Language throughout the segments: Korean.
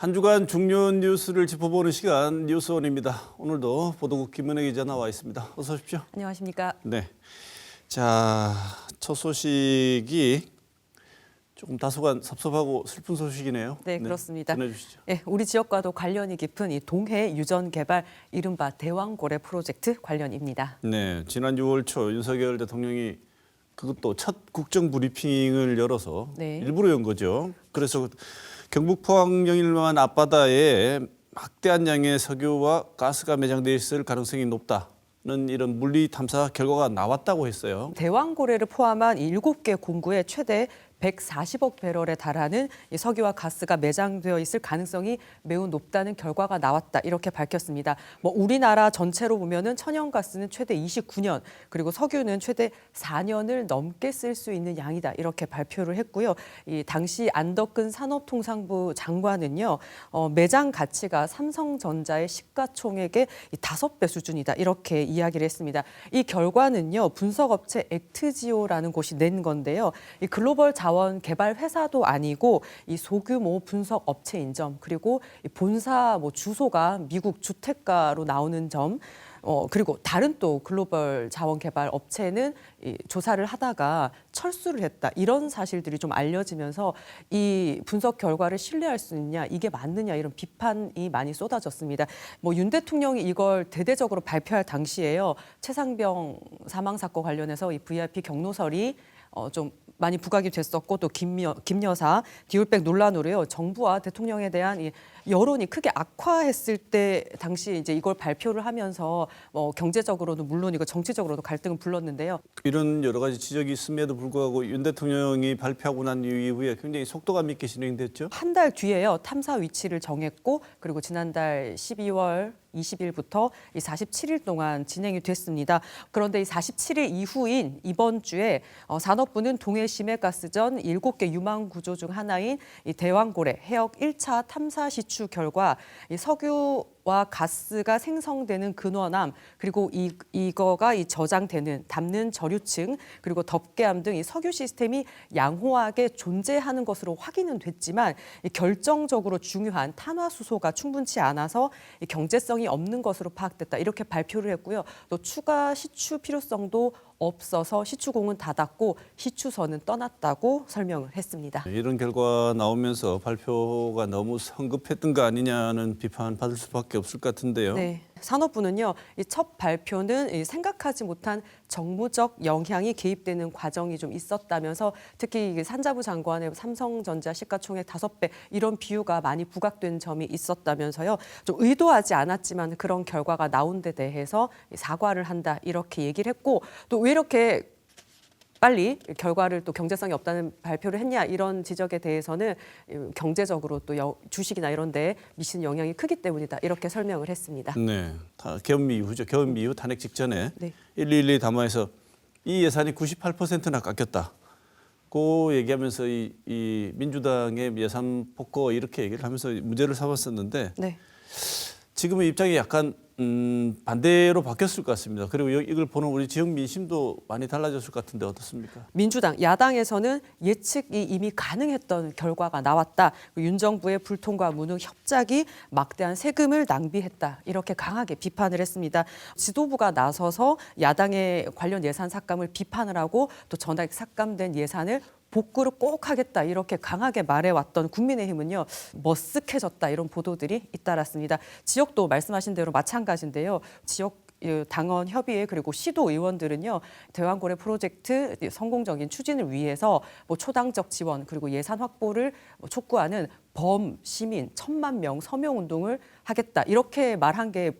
한 주간 중요 뉴스를 짚어보는 시간 뉴스원입니다. 오늘도 보도국 김은혜 기자 나와 있습니다. 어서 오십시오. 안녕하십니까. 네. 자, 첫 소식이 조금 다소간 섭섭하고 슬픈 소식이네요. 네, 그렇습니다. 전해주시죠. 네, 우리 지역과도 관련이 깊은 이 동해 유전 개발 이른바 대왕고래 프로젝트 관련입니다. 네, 지난 6월 초 윤석열 대통령이 그것도 첫 국정 브리핑을 열어서 네. 일부러 연 거죠. 그래서 경북 포항 영일만 앞바다에 막대한 양의 석유와 가스가 매장돼 있을 가능성이 높다는 이런 물리 탐사 결과가 나왔다고 했어요. 대왕고래를 포함한 7개 공구에 최대 140억 배럴에 달하는 이 석유와 가스가 매장되어 있을 가능성이 매우 높다는 결과가 나왔다. 이렇게 밝혔습니다. 우리나라 전체로 보면은 천연가스는 최대 29년, 그리고 석유는 최대 4년을 넘게 쓸 수 있는 양이다. 이렇게 발표를 했고요. 이 당시 안덕근 산업통상부 장관은요, 매장 가치가 삼성전자의 시가총액의 5배 수준이다. 이렇게 이야기를 했습니다. 이 결과는요, 분석업체 액트지오라는 곳이 낸 건데요. 이 글로벌 자원 개발 회사도 아니고 이 소규모 분석 업체인 점, 그리고 이 본사 주소가 미국 주택가로 나오는 점, 그리고 다른 또 글로벌 자원 개발 업체는 이 조사를 하다가 철수를 했다. 이런 사실들이 좀 알려지면서 이 분석 결과를 신뢰할 수 있냐, 이게 맞느냐, 이런 비판이 많이 쏟아졌습니다. 윤 대통령이 이걸 대대적으로 발표할 당시에요, 최상병 사망 사건 관련해서 이 VIP 경로설이 좀 많이 부각이 됐었고, 또 김 여사 디올백 논란으로요, 정부와 대통령에 대한 이 여론이 크게 악화했을 때 당시 이제 이걸 발표를 하면서 경제적으로도 물론이고 정치적으로도 갈등을 불렀는데요. 이런 여러 가지 지적이 있음에도 불구하고 윤 대통령이 발표하고 난 이후에 굉장히 속도감 있게 진행됐죠. 한 달 뒤에요, 탐사 위치를 정했고, 그리고 지난달 12월 20일부터 이 47일 동안 진행이 됐습니다. 그런데 이 47일 이후인 이번 주에 산업부는 동해 심해가스전 7개 유망 구조 중 하나인 이 대왕고래 해역 1차 탐사 시추 결과 이 석유와 가스가 생성되는 근원암, 그리고 이거가 이 저장되는 담는 저류층, 그리고 덮개암 등 이 석유 시스템이 양호하게 존재하는 것으로 확인은 됐지만, 이 결정적으로 중요한 탄화수소가 충분치 않아서 이 경제성이 없는 것으로 파악됐다. 이렇게 발표를 했고요. 또 추가 시추 필요성도 없어서 시추공은 닫았고 시추선은 떠났다고 설명을 했습니다. 이런 결과 나오면서 발표가 너무 성급했던 거 아니냐는 비판 받을 수밖에 없을 것 같은데요. 네. 산업부는요, 이 첫 발표는 생각하지 못한 정무적 영향이 개입되는 과정이 좀 있었다면서, 특히 산자부 장관의 삼성전자 시가총액 5배 이런 비유가 많이 부각된 점이 있었다면서요, 좀 의도하지 않았지만 그런 결과가 나온 데 대해서 사과를 한다. 이렇게 얘기를 했고, 또 왜 이렇게 빨리 결과를 또 경제성이 없다는 발표를 했냐, 이런 지적에 대해서는 경제적으로 또 주식이나 이런 데 미치는 영향이 크기 때문이다. 이렇게 설명을 했습니다. 네, 계엄미 이후죠. 계엄미 이후 탄핵 직전에 네. 1.11 담화에서 이 예산이 98%나 깎였다. 고 얘기하면서 이 민주당의 예산 폭거 이렇게 얘기를 하면서 문제를 삼았었는데, 네. 지금의 입장이 약간 반대로 바뀌었을 것 같습니다. 그리고 이걸 보는 우리 지역 민심도 많이 달라졌을 것 같은데 어떻습니까? 민주당, 야당에서는 예측이 이미 가능했던 결과가 나왔다. 윤 정부의 불통과 무능 협작이 막대한 세금을 낭비했다. 이렇게 강하게 비판을 했습니다. 지도부가 나서서 야당의 관련 예산 삭감을 비판을 하고, 또 전액 삭감된 예산을 복구를 꼭 하겠다. 이렇게 강하게 말해왔던 국민의힘은요, 머쓱해졌다. 이런 보도들이 잇따랐습니다. 지역도 말씀하신 대로 마찬가지인데요. 지역 당원 협의회 그리고 시도 의원들은요, 대왕고래 프로젝트 성공적인 추진을 위해서 초당적 지원 그리고 예산 확보를 촉구하는 범시민 1,000만 명 서명 운동을 하겠다. 이렇게 말한 게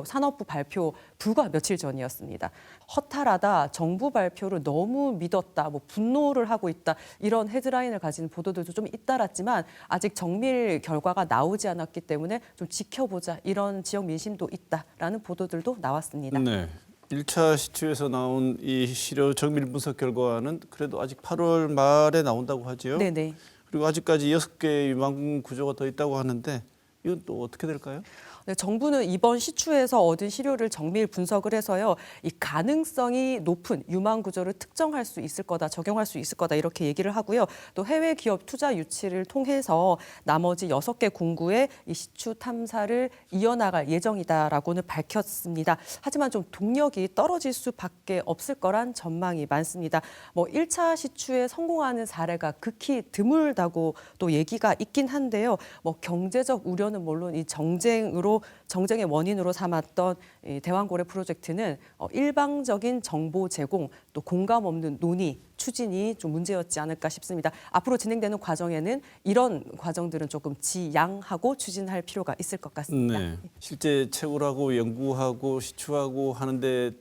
산업부 발표 불과 며칠 전이었습니다. 허탈하다, 정부 발표를 너무 믿었다, 분노를 하고 있다, 이런 헤드라인을 가진 보도들도 좀 잇따랐지만, 아직 정밀 결과가 나오지 않았기 때문에 좀 지켜보자, 이런 지역 민심도 있다라는 보도들도 나왔습니다. 네. 1차 시추에서 나온 이 시료 정밀 분석 결과는 그래도 아직 8월 말에 나온다고 하죠. 네네. 그리고 아직까지 6개의 유망 구조가 더 있다고 하는데 이건 또 어떻게 될까요? 네, 정부는 이번 시추에서 얻은 시료를 정밀 분석을 해서요, 이 가능성이 높은 유망 구조를 특정할 수 있을 거다, 적용할 수 있을 거다 이렇게 얘기를 하고요. 또 해외 기업 투자 유치를 통해서 나머지 6개 공구의 이 시추 탐사를 이어나갈 예정이다라고는 밝혔습니다. 하지만 좀 동력이 떨어질 수밖에 없을 거란 전망이 많습니다. 뭐 1차 시추에 성공하는 사례가 극히 드물다고 또 얘기가 있긴 한데요. 뭐 경제적 우려는 물론 이 정쟁의 원인으로 삼았던 이 대왕고래 프로젝트는 일방적인 정보 제공 또 공감 없는 논의 추진이 좀 문제였지 않을까 싶습니다. 앞으로 진행되는 과정에는 이런 과정들은 조금 지양하고 추진할 필요가 있을 것 같습니다. 네. 실제 채굴하고 연구하고 시추하고 하는데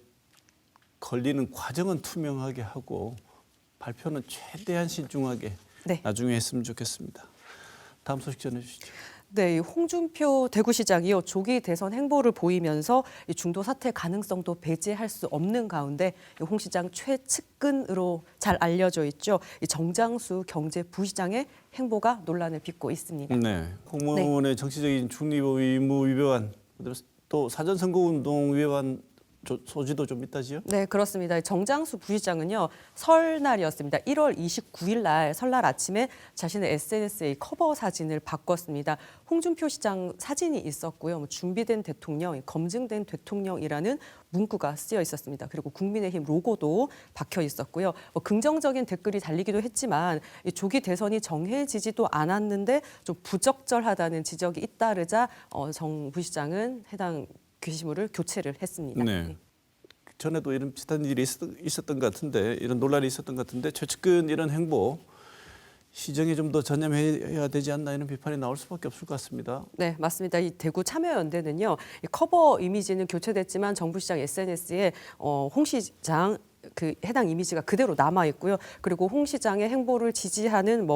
걸리는 과정은 투명하게 하고 발표는 최대한 신중하게 네. 나중에 했으면 좋겠습니다. 다음 소식 전해주시죠. 네, 이 홍준표 대구시장이요 조기 대선 행보를 보이면서 이 중도 사퇴 가능성도 배제할 수 없는 가운데 홍 시장 최측근으로 잘 알려져 있죠. 이 정장수 경제부시장의 행보가 논란을 빚고 있습니다. 네, 공무원의 정치적인 중립 의무 위반, 또 사전선거운동 위반 소지도 좀 있다지요? 네, 그렇습니다. 정장수 부시장은요, 설날이었습니다. 1월 29일 날 설날 아침에 자신의 SNS에 커버 사진을 바꿨습니다. 홍준표 시장 사진이 있었고요. 준비된 대통령, 검증된 대통령이라는 문구가 쓰여 있었습니다. 그리고 국민의힘 로고도 박혀 있었고요. 긍정적인 댓글이 달리기도 했지만 이 조기 대선이 정해지지도 않았는데 좀 부적절하다는 지적이 잇따르자 정 부시장은 해당 게시물을 교체를 했습니다. 네. 전에도 이런 비슷한 일이 있었던 것 같은데, 이런 논란이 있었던 것 같은데 최측근 이런 행보 시정에 좀 더 전념해야 되지 않나 이런 비판이 나올 수밖에 없을 것 같습니다. 네, 맞습니다. 이 대구 참여연대는요, 이 커버 이미지는 교체됐지만 정부시장 SNS에 홍 시장 그 해당 이미지가 그대로 남아 있고요. 그리고 홍 시장의 행보를 지지하는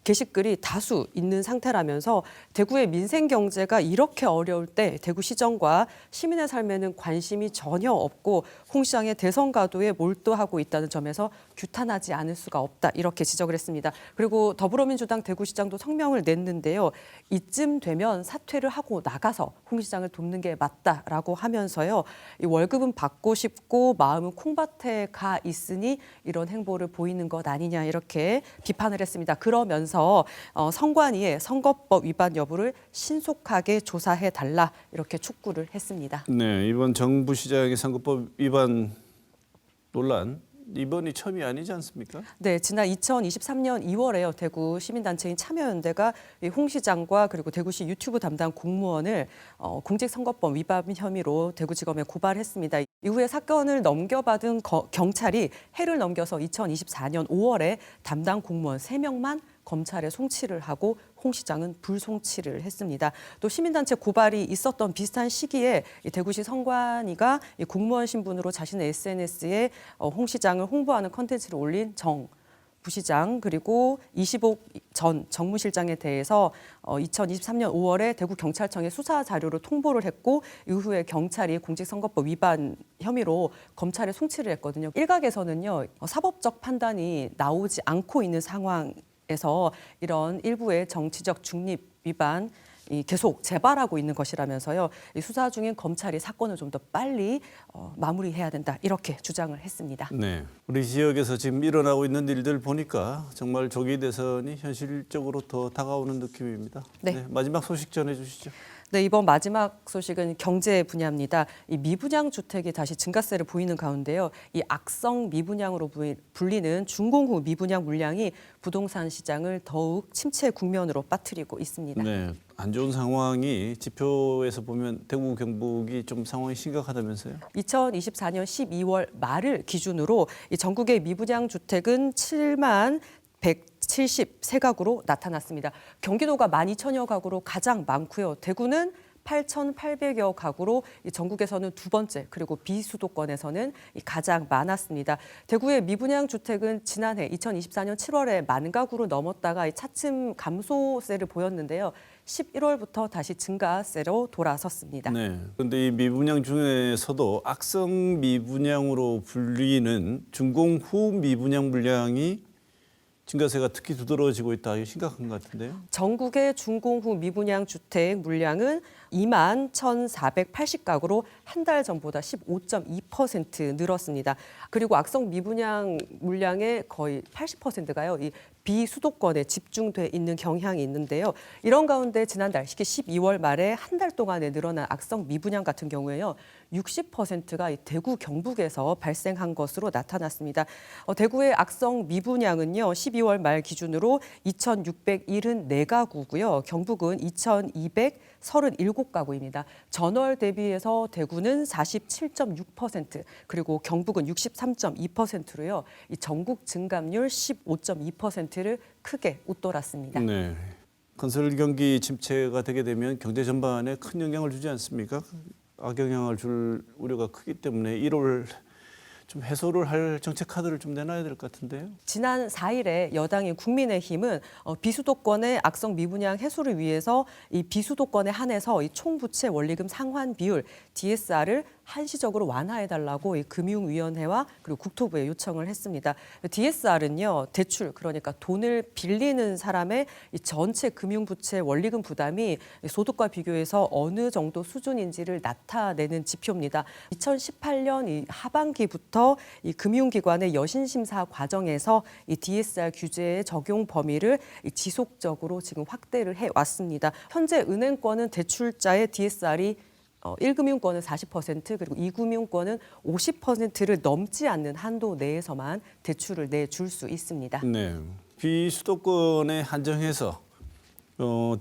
게시글이 다수 있는 상태라면서 대구의 민생 경제가 이렇게 어려울 때 대구시정과 시민의 삶에는 관심이 전혀 없고 홍 시장의 대선 가도에 몰두하고 있다는 점에서 규탄하지 않을 수가 없다 이렇게 지적을 했습니다. 그리고 더불어민주당 대구시장도 성명을 냈는데요. 이쯤 되면 사퇴를 하고 나가서 홍 시장을 돕는 게 맞다라고 하면서요. 이 월급은 받고 싶고 마음은 콩밭에 가 있으니 이런 행보를 보이는 것 아니냐 이렇게 비판을 했습니다. 그러면서 선관위에 선거법 위반 여부를 신속하게 조사해 달라 이렇게 촉구를 했습니다. 네, 이번 정부 시장의 선거법 위반 논란 이번이 처음이 아니지 않습니까? 네, 지난 2023년 2월에요. 대구 시민단체인 참여연대가 홍 시장과 그리고 대구시 유튜브 담당 공무원을 공직선거법 위반 혐의로 대구지검에 고발했습니다. 이후에 사건을 넘겨받은 경찰이 해를 넘겨서 2024년 5월에 담당 공무원 3명만 검찰에 송치를 하고 홍 시장은 불송치를 했습니다. 또 시민단체 고발이 있었던 비슷한 시기에 대구시 선관위가 공무원 신분으로 자신의 SNS에 홍 시장을 홍보하는 컨텐츠를 올린 정 부시장 그리고 이시복 전 정무실장에 대해서 2023년 5월에 대구경찰청에 수사 자료를 통보를 했고 이후에 경찰이 공직선거법 위반 혐의로 검찰에 송치를 했거든요. 일각에서는요. 사법적 판단이 나오지 않고 있는 상황에서 이런 일부의 정치적 중립 위반 계속 재발하고 있는 것이라면서요. 이 수사 중인 검찰이 사건을 좀 더 빨리 마무리해야 된다 이렇게 주장을 했습니다. 네, 우리 지역에서 지금 일어나고 있는 일들 보니까 정말 조기 대선이 현실적으로 더 다가오는 느낌입니다. 네. 마지막 소식 전해주시죠. 네, 이번 마지막 소식은 경제 분야입니다. 이 미분양 주택이 다시 증가세를 보이는 가운데요. 이 악성 미분양으로 불리는 준공후 미분양 물량이 부동산 시장을 더욱 침체 국면으로 빠뜨리고 있습니다. 네, 안 좋은 상황이 지표에서 보면 대구 경북이 좀 상황이 심각하다면서요? 2024년 12월 말을 기준으로 이 전국의 미분양 주택은 7만 173가구로 나타났습니다. 경기도가 12,000여 가구로 가장 많고요. 대구는 8,800여 가구로 전국에서는 두 번째 그리고 비수도권에서는 가장 많았습니다. 대구의 미분양 주택은 지난해 2024년 7월에 10,000가구로 넘었다가 차츰 감소세를 보였는데요. 11월부터 다시 증가세로 돌아섰습니다. 네. 그런데 이 미분양 중에서도 악성 미분양으로 불리는 준공 후 미분양 물량이 증가세가 특히 두드러지고 있다. 이게 심각한 것 같은데요. 전국의 준공후 미분양 주택 물량은 2만 1,480가구로 한 달 전보다 15.2% 늘었습니다. 그리고 악성 미분양 물량의 거의 80%가요. 이 비수도권에 집중돼 있는 경향이 있는데요. 이런 가운데 지난달, 특히 12월 말에 한 달 동안에 늘어난 악성 미분양 같은 경우에요. 60%가 이 대구 경북에서 발생한 것으로 나타났습니다. 대구의 악성 미분양은요. 12월 말 기준으로 2,674가구고요. 경북은 2,237가구입니다. 전월 대비해서 대구는 47.6%, 그리고 경북은 63.2%로요. 이 전국 증감률 15.2%를 크게 웃돌았습니다. 네. 건설 경기 침체가 되게 되면 경제 전반에 큰 영향을 주지 않습니까? 악영향을 줄 우려가 크기 때문에 1월 좀 해소를 할 정책 카드를 좀 내놔야 될 것 같은데요. 지난 4일에 여당인 국민의힘은 비수도권의 악성 미분양 해소를 위해서 이 비수도권에 한해서 이 총부채 원리금 상환 비율 DSR을 한시적으로 완화해달라고 이 금융위원회와 그리고 국토부에 요청을 했습니다. DSR은요, 대출, 그러니까 돈을 빌리는 사람의 이 전체 금융부채 원리금 부담이 소득과 비교해서 어느 정도 수준인지를 나타내는 지표입니다. 2018년 이 하반기부터 이 금융기관의 여신심사 과정에서 이 DSR 규제의 적용 범위를 지속적으로 지금 확대를 해왔습니다. 현재 은행권은 대출자의 DSR이 1금융권은 40%, 그리고 2금융권은 50%를 넘지 않는 한도 내에서만 대출을 내줄 수 있습니다. 네. 비수도권에 한정해서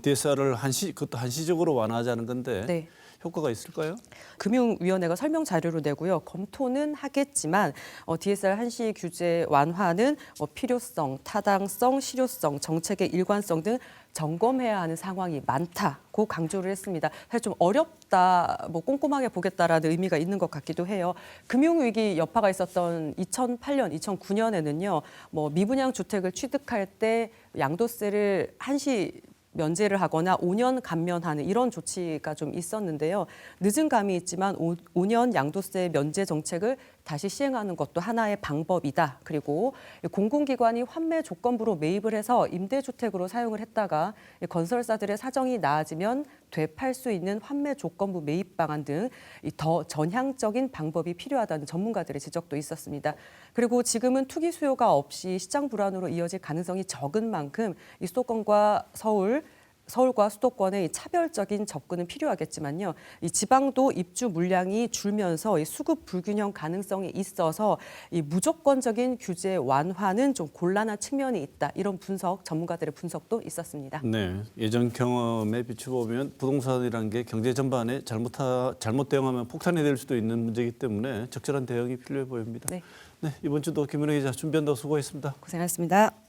DSR을 그것도 한시적으로 완화하자는 건데 네. 효과가 있을까요? 금융위원회가 설명 자료를 내고요. 검토는 하겠지만 DSR 한시 규제 완화는 필요성, 타당성, 실효성, 정책의 일관성 등 점검해야 하는 상황이 많다고 강조를 했습니다. 사실 좀 어렵다, 꼼꼼하게 보겠다라는 의미가 있는 것 같기도 해요. 금융위기 여파가 있었던 2008년, 2009년에는요. 미분양 주택을 취득할 때 양도세를 한시 면제를 하거나 5년 감면하는 이런 조치가 좀 있었는데요. 늦은 감이 있지만 5년 양도세 면제 정책을 다시 시행하는 것도 하나의 방법이다. 그리고 공공기관이 환매 조건부로 매입을 해서 임대주택으로 사용을 했다가 건설사들의 사정이 나아지면 되팔 수 있는 환매 조건부 매입 방안 등 더 전향적인 방법이 필요하다는 전문가들의 지적도 있었습니다. 그리고 지금은 투기 수요가 없이 시장 불안으로 이어질 가능성이 적은 만큼 이 수도권과 서울과 수도권의 차별적인 접근은 필요하겠지만요. 이 지방도 입주 물량이 줄면서 이 수급 불균형 가능성이 있어서 이 무조건적인 규제 완화는 좀 곤란한 측면이 있다. 이런 전문가들의 분석도 있었습니다. 네. 예전 경험에 비춰보면 부동산이라는 게 경제 전반에 잘못 대응하면 폭탄이 될 수도 있는 문제이기 때문에 적절한 대응이 필요해 보입니다. 네. 네, 이번 주도 김은혜 기자 준비한다고 수고했습니다. 고생하셨습니다.